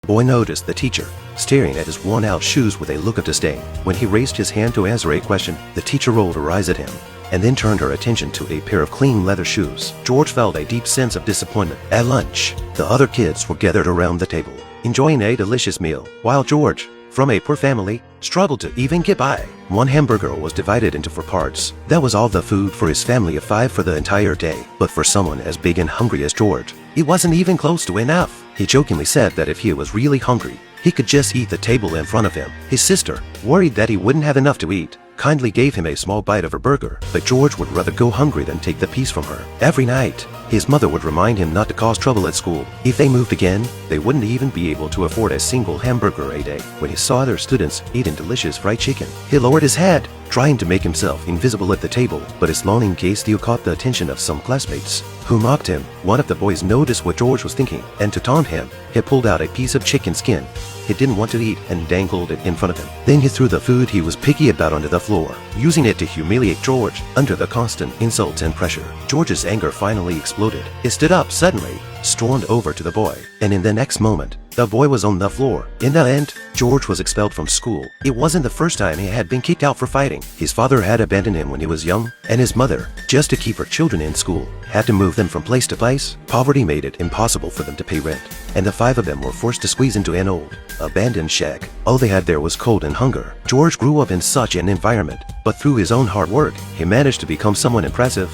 Boy noticed the teacher staring at his worn-out shoes with a look of disdain. When he raised his hand to answer a question, the teacher rolled her eyes at him and then turned her attention to a pair of clean leather shoes. George felt a deep sense of disappointment. At lunch, the other kids were gathered around the table, enjoying a delicious meal, while George, from a poor family, struggled to even get by. One hamburger was divided into 4 parts. That was all the food for his family of 5 for the entire day. But for someone as big and hungry as George, it wasn't even close to enough. He jokingly said that if he was really hungry, he could just eat the table in front of him. His sister, worried that he wouldn't have enough to eat, kindly gave him a small bite of her burger, but George would rather go hungry than take the piece from her. Every night, his mother would remind him not to cause trouble at school. If they moved again, they wouldn't even be able to afford a single hamburger a day. When he saw other students eating delicious fried chicken, he lowered his head, trying to make himself invisible at the table, but his longing gaze still caught the attention of some classmates, who mocked him. One of the boys noticed what George was thinking, and to taunt him, he pulled out a piece of chicken skin he didn't want to eat and dangled it in front of him. Then he threw the food he was picky about onto the floor, using it to humiliate George under the constant insults and pressure. George's anger finally exploded. He stood up suddenly, stormed over to the boy, and in the next moment, the boy was on the floor. In the end, George was expelled from school. It wasn't the first time he had been kicked out for fighting. His father had abandoned him when he was young, and his mother, just to keep her children in school, had to move them from place to place. Poverty made it impossible for them to pay rent, and the 5 of them were forced to squeeze into an old, abandoned shack. All they had there was cold and hunger. George grew up in such an environment, but through his own hard work, he managed to become someone impressive.